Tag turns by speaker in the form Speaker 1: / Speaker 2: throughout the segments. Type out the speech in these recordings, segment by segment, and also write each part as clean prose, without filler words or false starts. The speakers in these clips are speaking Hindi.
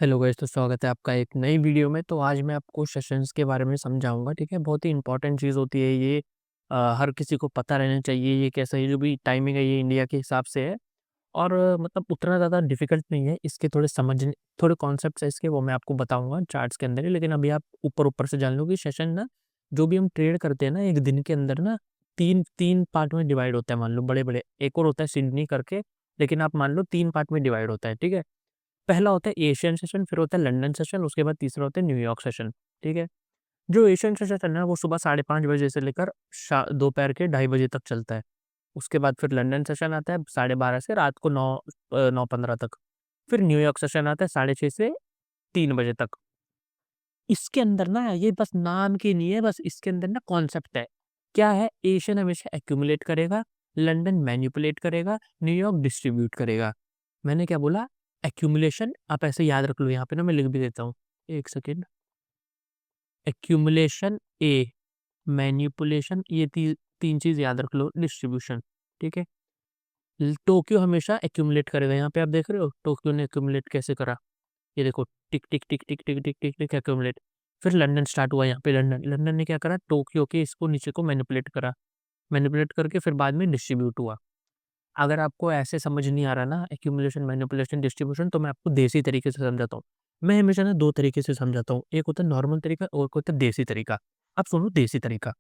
Speaker 1: हेलो गाइस, तो स्वागत है आपका एक नई वीडियो में। तो आज मैं आपको सेशंस के बारे में समझाऊँगा, ठीक है? बहुत ही इम्पोर्टेंट चीज़ होती है ये। हर किसी को पता रहना चाहिए ये कैसा है, जो भी टाइमिंग है ये इंडिया के हिसाब से है। और मतलब उतना ज़्यादा डिफ़िकल्ट नहीं है, इसके थोड़े कॉन्सेप्ट्स हैं इसके, वो मैं आपको बताऊँगा चार्ट्स के अंदर ही। लेकिन अभी आप ऊपर-ऊपर से जान लो कि सेशन ना, जो भी हम ट्रेड करते हैं ना, एक दिन के अंदर ना 3 पार्ट में डिवाइड होता है, मान लो बड़े-बड़े। एक और होता है सिडनी करके, लेकिन आप मान लो 3 पार्ट में डिवाइड होता है, ठीक है? पहला होता है एशियन सेशन, फिर होता है लंदन सेशन, उसके बाद तीसरा होता है न्यूयॉर्क सेशन, ठीक है? जो एशियन सेशन है ना, वो सुबह 5:30 बजे से लेकर दोपहर के 2:30 बजे तक चलता है। उसके बाद फिर लंदन सेशन आता है 12:30 से रात को 9:15 तक। फिर न्यूयॉर्क सेशन आता है 6:30 से 3 बजे तक। इसके अंदर ना ये बस नाम की नहीं है, बस इसके अंदर ना कॉन्सेप्ट है। क्या है? एशियन हमेशा एक्यूमुलेट करेगा, लंदन मैनिपुलेट करेगा, न्यूयॉर्क डिस्ट्रीब्यूट करेगा। मैंने क्या बोला? एक्यूमुलेशन। आप ऐसे याद रख लो, यहाँ पे ना मैं लिख भी देता हूँ। 1 सेकंड। एक्यूमुलेशन ए, मैनिपुलेशन ये 3 चीज़ याद रख लो, डिस्ट्रीब्यूशन, ठीक है? टोक्यो हमेशा एक्यूमुलेट करेगा, यहाँ पे आप देख रहे हो टोक्यो ने एक्यूमुलेट कैसे करा? ये देखो, टिक, टिक, टिक, टिक, टिक, टिक, टिक, टिक एक्यूमुलेट। फिर लंदन स्टार्ट हुआ, यहाँ पे लंदन लंदन ने क्या करा? टोक्यो के इसको नीचे को मैनिपुलेट करा। मैनिपुलेट करके फिर बाद में डिस्ट्रीब्यूट हुआ। अगर आपको ऐसे समझ नहीं आ रहा ना, एक्यूमुलेशन, मैनिपुलेशन, डिस्ट्रीब्यूशन, तो मैं आपको देसी तरीके से समझाता हूँ। मैं हमेशा ना 2 तरीके से समझाता हूँ। एक होता है नॉर्मल तरीका और एक होता है देसी तरीका। अब सुनो देसी तरीका।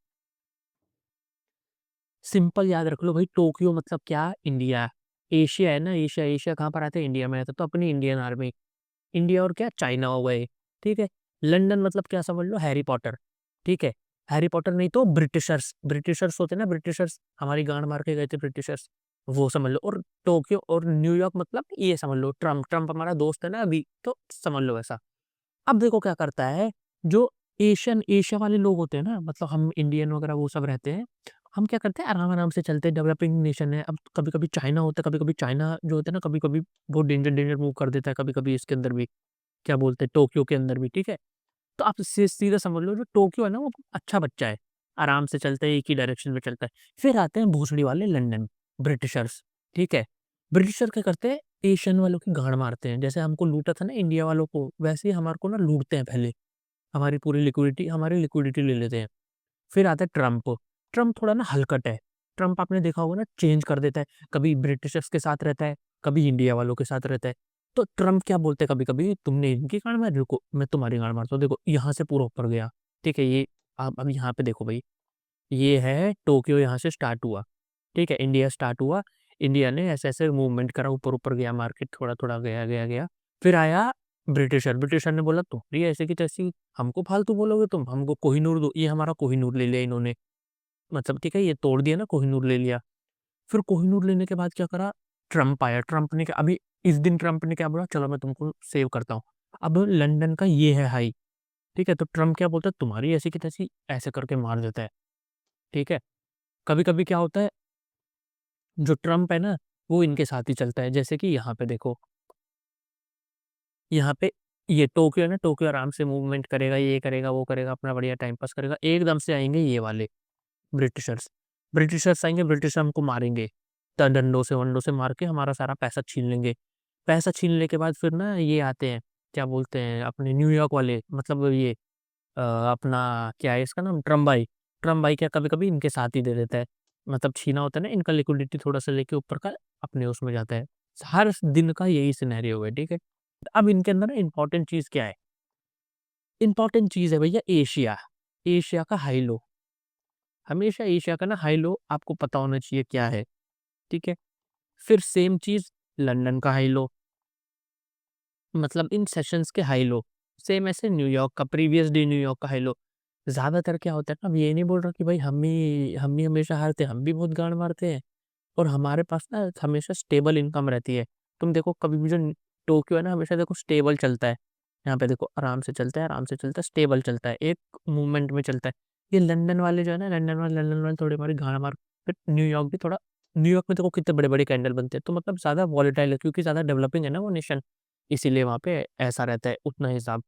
Speaker 1: सिंपल याद रख लो भाई, टोक्यो मतलब क्या? इंडिया। एशिया है ना, एशिया, एशिया कहाँ पर आता है? इंडिया में आता है। तो अपनी इंडियन आर्मी। इंडिया और क्या? चाइना हो गए, ठीक है? लंदन मतलब क्या समझ लो? हैरी पॉटर, ठीक है? हैरी पॉटर नहीं तो ब्रिटिशर्स, ब्रिटिशर्स होते हैं ना, ब्रिटिशर्स हमारी गाँड मार के गए थे ब्रिटिशर्स, वो समझ लो। और टोक्यो और न्यूयॉर्क मतलब ये समझ लो, ट्रम्प, ट्रम्प हमारा दोस्त है ना अभी, तो समझ लो वैसा। अब देखो क्या करता है, जो एशिया वाले लोग होते हैं ना, मतलब हम इंडियन वगैरह वो सब रहते हैं, हम क्या करते हैं, आराम-आराम से चलते हैं, डेवलपिंग नेशन है। अब कभी-कभी चाइना होता है, कभी-कभी चाइना जो होता है ना, कभी-कभी बहुत डेंजर मूव कर देता है, कभी-कभी इसके अंदर भी, क्या बोलते हैं, टोक्यो के अंदर भी, ठीक है? तो आप सीधा समझ लो, जो टोक्यो है ना, वो अच्छा बच्चा है, आराम से चलता है, एक ही डायरेक्शन में चलता है। फिर आते हैं भोसड़ी वाले लंदन, ब्रिटिशर्स, ठीक है? ब्रिटिशर क्या करते हैं, एशियन वालों की गाँड मारते हैं। जैसे हमको लूटा था ना इंडिया वालों को, वैसे ही हमारे को ना लूटते हैं पहले। हमारी लिक्विडिटी ले लेते हैं। फिर आता है ट्रम्प। ट्रम्प थोड़ा ना हलकट है। ट्रम्प आपने देखा होगा ना, चेंज कर देता है। कभी ब्रिटिशर्स के साथ रहता है, कभी इंडिया वालों के साथ रहता है। तो ट्रम्प क्या बोलते हैं कभी-कभी, तुमने इनकी गाँड मारी, रुको मैं तुम्हारी गाँड मारता हूँ। देखो यहाँ से पूरा ऊपर गया, ठीक है? ये आप अब यहाँ पे देखो भई, ये है टोक्यो, यहाँ से स्टार्ट हुआ, ठीक है? इंडिया स्टार्ट हुआ, इंडिया ने ऐसे-ऐसे मूवमेंट करा, ऊपर-ऊपर गया मार्केट, थोड़ा-थोड़ा गया। फिर आया ब्रिटिशर, ब्रिटिशर ने बोला तुम्हारी ऐसे की तैसी, हमको फालतू बोलोगे तुम, हमको कोहिनूर दो। ये हमारा कोहिनूर ले लिया इन्होंने, मतलब ठीक है, ये तोड़ दिया ना, कोहिनूर ले लिया। फिर कोहिनूर लेने के बाद क्या करा, ट्रम्प आया, ट्रम्प ने क्या, अभी इस दिन ट्रम्प ने क्या बोला, चलो मैं तुमको सेव करता हूँ। अब लंदन का ये है हाई, ठीक है? तो ट्रम्प क्या बोलता है, तुम्हारी ऐसी की तैसी, ऐसे करके मार देता है, ठीक है? कभी-कभी क्या होता है, जो ट्रम्प है ना, वो इनके साथ ही चलता है। जैसे कि यहाँ पे देखो, यहाँ पे ये टोक्यो है ना, टोक्यो आराम से मूवमेंट करेगा, ये करेगा, वो करेगा, अपना बढ़िया टाइम पास करेगा। एकदम से आएँगे ये वाले ब्रिटिशर्स। ब्रिटिशर्स आएँगे, ब्रिटिश हमको मारेंगे। डंडों से वंडों से मार के हमारा सारा पैसा छीन लेंगे। पैसा छीनने के बाद फिर ना ये आते हैं, क्या बोलते हैं, अपने न्यूयॉर्क वाले, मतलब ये अपना क्या है इसका नाम, ट्रम्प भाई। ट्रम्प भाई क्या कभी-कभी इनके साथ ही दे देता है। मतलब छीना होता है ना इनका, लिक्विडिटी थोड़ा-सा लेके ऊपर का अपने उसमें जाता है। हर दिन का यही सिनेरियो है, ठीक है? अब इनके अंदर ना इम्पोर्टेंट चीज़ क्या है? इम्पोर्टेंट चीज़ है भैया एशिया। एशिया का हाई लो। हमेशा एशिया का ना हाई लो आपको पता होना चाहिए क्या है, ठीक है? फिर सेम चीज़ लंदन का हाई लो, मतलब इन सेशंस के हाई लो। सेम ऐसे न्यूयॉर्क का, प्रीवियस डे न्यूयॉर्क का हाई लो। ज़्यादातर क्या होता है ना, अब ये नहीं बोल रहा कि भाई हम ही हमेशा हारते हैं, हम भी बहुत गाँड मारते हैं और हमारे पास ना हमेशा स्टेबल इनकम रहती है। तुम देखो कभी भी जो टोक्यो है ना, हमेशा देखो स्टेबल चलता है। यहाँ पे देखो आराम से चलता है, स्टेबल चलता है, एक मूवमेंट में चलता है। ये लंदन वाले जो है ना, लंदन वाले थोड़े हमारी गाँड मार, फिर न्यूयॉर्क भी थोड़ा, न्यूयॉर्क में देखो कितने बड़े-बड़े कैंडल बनते हैं, तो मतलब ज़्यादा वोलेटाइल है क्योंकि ज़्यादा डेवलपिंग है ना वो नेशन, इसीलिए वहाँ पे ऐसा रहता है उतना हिसाब।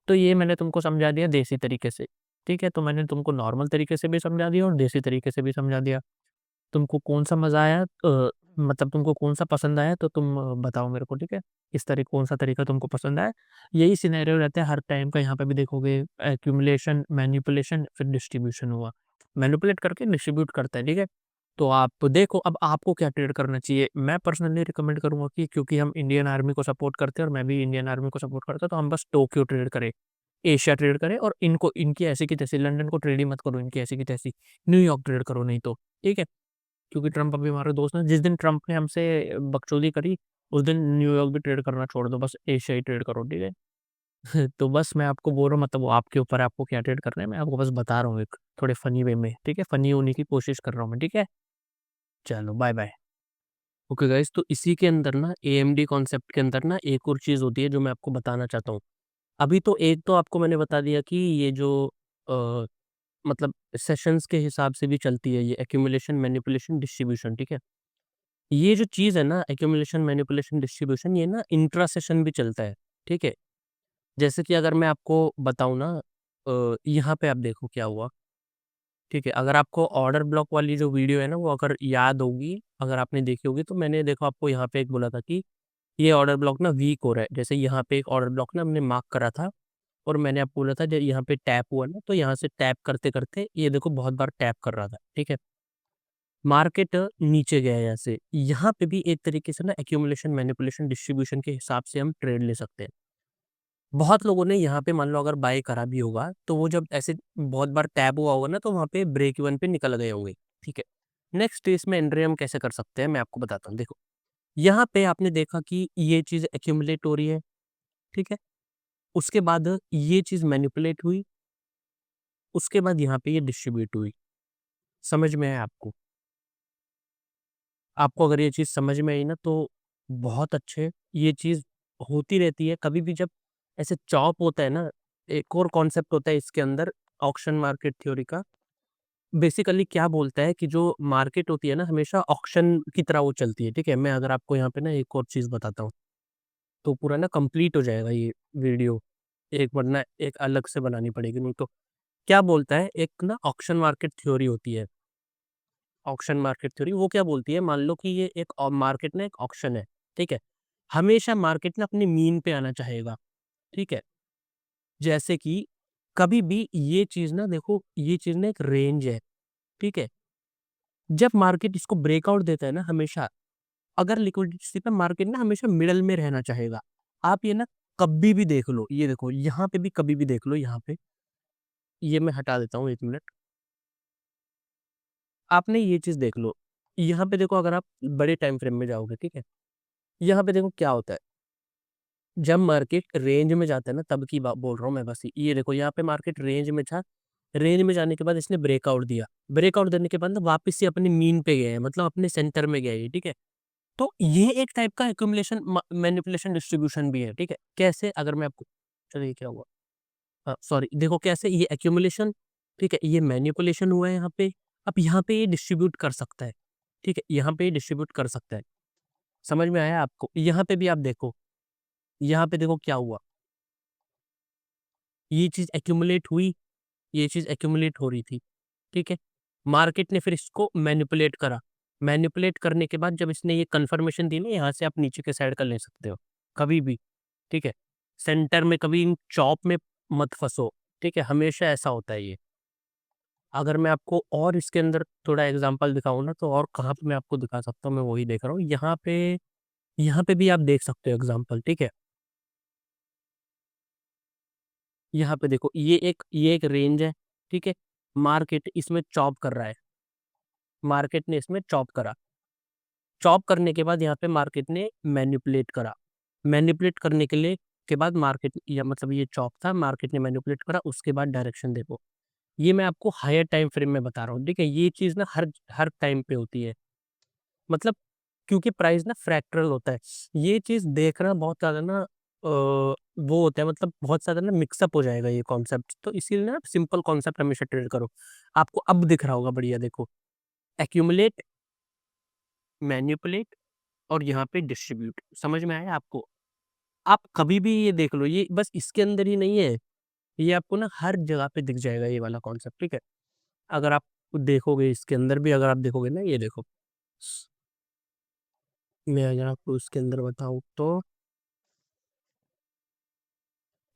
Speaker 1: तो ये मैंने तुमको समझा दिया देसी तरीके से, ठीक है? तो मैंने तुमको नॉर्मल तरीके से भी समझा दिया और देसी तरीके से भी समझा दिया। तुमको कौन-सा मज़ा आया, मतलब तुमको कौन-सा पसंद आया तो तुम बताओ मेरे को, ठीक है? इस तरह कौन-सा तरीका तुमको पसंद आया? यही सिनेरियो रहता है हर टाइम का, यहाँ पे भी देखोगे एक्यूमुलेशन, मैनिपुलेशन फिर डिस्ट्रीब्यूशन हुआ। मैनिपुलेट करके डिस्ट्रीब्यूट करता है, ठीक है? तो आप देखो अब आपको क्या ट्रेड करना चाहिए? मैं पर्सनली रिकमेंड करूँगा कि क्योंकि हम इंडियन आर्मी को सपोर्ट करते हैं और मैं भी इंडियन आर्मी को सपोर्ट करता हूँ, तो हम बस टोक्यो ट्रेड करें, एशिया ट्रेड करें और इनको इनकी ऐसी की तैसी, लंदन को ट्रेड ही मत करो इनकी ऐसी की तैसी, न्यूयॉर्क ट्रेड करो नहीं तो, ठीक है? क्योंकि ट्रम्प अभी हमारे दोस्त हैं, जिस दिन ट्रम्प ने हमसे बकचोदी करी, उस दिन न्यूयॉर्क भी ट्रेड करना छोड़ दो, बस एशिया ही ट्रेड करो, ठीक है? तो बस मैं आपको बोल रहा हूँ, मतलब वो आपके ऊपर है, आपको क्या ट्रेड करना है, मैं आपको बस बता रहा हूँ एक थोड़े फ़नी वे में, ठीक है? फ़नी होने की कोशिश कर रहा हूँ मैं, ठीक है? चलो बाय-बाय। ओके गाइज़, तो इसी के अंदर ना एएमडी कॉन्सेप्ट के अंदर ना एक और चीज़ होती है जो मैं आपको बताना चाहता हूँ। अभी तो एक तो आपको मैंने बता दिया कि ये जो अ, मतलब सेशंस के हिसाब से भी चलती है ये एक्यूमुलेशन, मैनिपुलेशन, डिस्ट्रीब्यूशन, ठीक है? ये जो चीज़ है ना एक्यूमुलेशन, मैनिपुलेशन, डिस्ट्रीब्यूशन ये ना इंट्रा सेशन भी चलता है, ठीक है? जैसे कि अगर मैं आपको बताऊँ ना यहाँ पे आप देखो क्या हुआ, ठीक है? अगर आपको ऑर्डर ब्लॉक वाली जो वीडियो है ना वो अगर याद होगी, अगर आपने देखी होगी तो मैंने देखो आपको यहाँ पे एक बोला था कि ये ऑर्डर ब्लॉक ना वीक हो रहा है। जैसे यहाँ पे एक ऑर्डर ब्लॉक ना हमने मार्क करा था और मैंने आपको बोला था जब यहाँ पे टैप हुआ ना तो यहाँ से टैप करते-करते ये देखो बहुत बार टैप कर रहा था, ठीक है? मार्केट नीचे गया है यहाँ से। यहाँ पे भी एक तरीके से ना एक्यूमुलेशन, मैनिपुलेशन, डिस्ट्रीब्यूशन के हिसाब से हम ट्रेड ले सकते हैं। बहुत लोगों ने यहाँ पे मान लो अगर बाय करा भी होगा, तो वो जब ऐसे बहुत बार टैप हुआ होगा ना तो वहाँ पे ब्रेक इवन पे निकल गए होंगे, ठीक है? नेक्स्ट इसमें एंट्री हम कैसे कर सकते हैं मैं आपको बताता हूँ, देखो। यहाँ पे आपने देखा कि ये चीज़ एक्यूमुलेट हो रही है, ठीक है? उसके बाद ये चीज़ मैनिपुलेट हुई, उसके बाद यहाँ पे ये डिस्ट्रीब्यूट हुई। समझ में आया आपको? आपको अगर ये चीज़ समझ में आई ना तो बहुत अच्छे, ये चीज़ होती रहती है कभी भी जब ऐसे चॉप होता है ना, एक और कॉन्सेप्ट होता है इसके अंदर ऑक्शन मार्केट थ्योरी का। बेसिकली क्या बोलता है कि जो मार्केट होती है ना हमेशा ऑक्शन की तरह वो चलती है, ठीक है? मैं अगर आपको यहाँ पे ना एक और चीज़ बताता हूँ, तो पूरा ना कंप्लीट हो जाएगा ये वीडियो। एक वरना एक अलग से बनानी पड़ेगी नहीं तो। क्या बोलता है एक ना ऑक्शन मार्केट थ्योरी होती है। ऑक्शन मार्केट थ्योरी वो क्या बोलती है मान लो कि ये एक मार्केट ना एक ऑक्शन है, ठीक है? हमेशा मार्केट ना अपनी मीन पे आना चाहेगा, ठीक है? जैसे कि कभी भी ये चीज़ ना देखो ये चीज़ ना एक रेंज है, ठीक है? जब मार्केट इसको ब्रेकआउट देता है ना हमेशा, अगर लिक्विडिटी पे मार्केट ना हमेशा मिडल में रहना चाहेगा। आप ये ना कभी भी देख लो, ये देखो यहाँ पे भी कभी भी देख लो यहाँ पे, ये मैं हटा देता हूँ 1 मिनट। आपने ये चीज़ देख लो, यहाँ पे देखो अगर आप बड़े टाइम फ्रेम में जाओगे, ठीक है? यहाँ पे देखो क्या होता है, जब मार्केट रेंज में जाता है ना तब की बात बोल रहा हूँ मैं बस ये देखो यहाँ पे मार्केट रेंज में था, रेंज में जाने के बाद इसने ब्रेकआउट दिया। ब्रेकआउट देने के बाद ना वापस से अपनी मीन पे गए हैं, मतलब अपने सेंटर में गए हैं, ठीक है? तो ये एक टाइप का एक्यूमुलेशन मैनिपुलेशन डिस्ट्रीब्यूशन भी है, ठीक है? कैसे अगर मैं आपको चलिए क्या हुआ? सॉरी देखो कैसे ये एक्यूमुलेशन, ठीक है? ये मैनिपुलेशन हुआ है यहाँ पे, अब यहाँ पे ये डिस्ट्रीब्यूट कर सकता है, ठीक है? यहाँ पे ये डिस्ट्रीब्यूट कर सकता है। समझ में आया आपको? यहाँ पे भी आप देखो, यहाँ पे देखो क्या हुआ? ये चीज़ एक्यूमुलेट हुई, ये चीज़ एक्यूमुलेट हो रही थी, ठीक है? मार्केट ने फिर इसको मैनिपुलेट करा। मैनिपुलेट करने के बाद जब इसने ये कन्फर्मेशन दी ना यहाँ से आप नीचे के साइड का ले सकते हो, कभी भी, ठीक है? सेंटर में कभी इन चॉप में मत फँसो, ठीक है? हमेशा ऐसा होता है ये। अगर मैं आपको और इसके अंदर थोड़ा एग्ज़ाम्पल दिखाऊँ ना तो और कहाँ पे मैं आपको दिखा सकता हूँ, मैं वही देख रहा हूँ। यहाँ पे भी आप देख सकते हो एग्ज़ाम्पल, ठीक है? यहाँ पे देखो ये एक रेंज है, ठीक है? मार्केट इसमें चॉप कर रहा है, मार्केट ने इसमें चॉप करा। चॉप करने के बाद यहाँ पे मार्केट ने मैनिपुलेट करा। मैनिपुलेट करने के लिए के बाद मार्केट या मतलब ये चॉप था, मार्केट ने मैनिपुलेट करा, उसके बाद डायरेक्शन देखो। ये मैं आपको हायर टाइम फ्रेम में बता रहा हूँ, ठीक है? ये चीज़ ना हर हर टाइम पे होती है। मतलब क्योंकि प्राइस ना फ्रैक्टल होता है। ये चीज़ देखना बहुत ज़्यादा ना वो होता है मतलब बहुत ज़्यादा ना मिक्स अप हो जाएगा ये कॉन्सेप्ट। तो इसीलिए ना सिंपल कॉन्सेप्ट हमेशा ट्रेड करो। आपको अब दिख रहा होगा बढ़िया देखो। एक्यूमुलेट, मैनिपुलेट और यहाँ पे डिस्ट्रीब्यूट। समझ में आया आपको? आप कभी भी ये देख लो, ये बस इसके अंदर ही नहीं है, ये आपको ना हर जगह पे दिख जाएगा ये वाला कॉन्सेप्ट, ठीक है? अगर आप देखोगे इसके अंदर भी अगर आप देखोगे ना, ये देखो, मैं अगर आपको इसके अंदर बताऊँ तो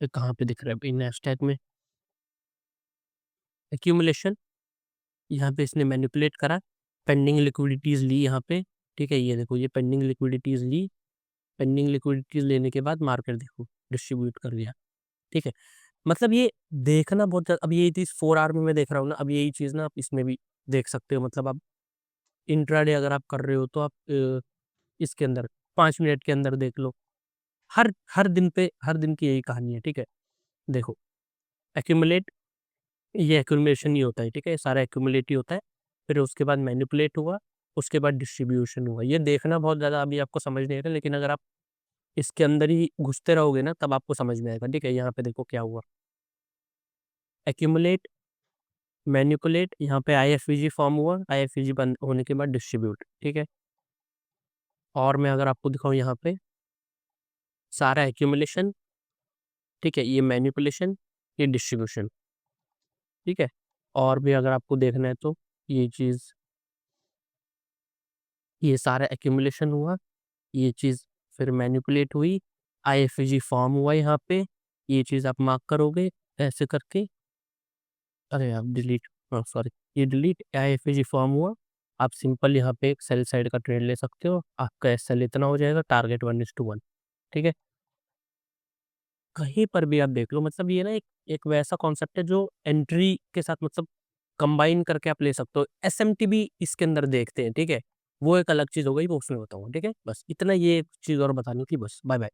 Speaker 1: ये कहाँ पे दिख रहा है भाई नैस्डैक में? एक्यूमुलेशन, यहाँ पे इसने मैनिपुलेट करा, पेंडिंग लिक्विडिटीज़ ली यहाँ पे, ठीक है? ये देखो, ये पेंडिंग लिक्विडिटीज़ ली, पेंडिंग लिक्विडिटीज़ लेने के बाद मार्केट देखो डिस्ट्रीब्यूट कर दिया, ठीक है? मतलब ये देखना बहुत ज़्यादा, अब यही चीज़ 4 आवर में मैं देख रहा हूँ ना, अब यही चीज़ ना आप इसमें भी देख सकते हो। मतलब आप इंट्राडे अगर आप कर रहे हो तो आप इसके अंदर 5 मिनट के अंदर देख लो। हर हर दिन की यही कहानी है, ठीक है? देखो, एक्यूमुलेट, ये एक्यूमुलेशन ही होता है, ठीक है? ये सारा एक्यूमुलेट ही होता है। फिर उसके बाद मैनिपुलेट हुआ, उसके बाद डिस्ट्रीब्यूशन हुआ। ये देखना बहुत ज़्यादा अभी आपको समझ नहीं आएगा, लेकिन अगर आप इसके अंदर ही घुसते रहोगे ना, तब आपको समझ में आएगा, ठीक है? यहाँ पे देखो क्या हुआ, एक्यूमुलेट, मैनिपुलेट, यहाँ पे आईएफवीजी फॉर्म हुआ, आईएफवीजी बंद होने के बाद डिस्ट्रीब्यूट, ठीक है? और मैं अगर आपको दिखाऊँ यहाँ पे, सारा एक्यूमुलेशन, ठीक है? ये मैनिपुलेशन, ये डिस्ट्रीब्यूशन, ठीक है? और भी अगर आपको देखना है तो ये चीज़, ये सारा एक्यूमुलेशन हुआ, ये चीज़ फिर मैनिपुलेट हुई, आईएफवीजी फॉर्म हुआ यहाँ पे, ये चीज़ आप मार्क करोगे ऐसे करके, अरे यार डिलीट, सॉरी, ये डिलीट, आईएफवीजी फॉर्म हुआ, आप सिंपल यहाँ पे एक सेल साइड का ट्रेड ले सकते हो, आपका एसएल इतना हो जाएगा, टारगेट 1:1, ठीक है? कहीं पर भी आप देख लो, मतलब ये ना एक एक वैसा कॉन्सेप्ट है जो एंट्री के साथ मतलब कंबाइन करके आप ले सकते हो। एसएमटी भी इसके अंदर देखते हैं, ठीक है? वो एक अलग चीज़ हो गई, वो उसमें बताऊँगा, ठीक है? बस इतना ये चीज़ और बतानी थी बस। Bye bye.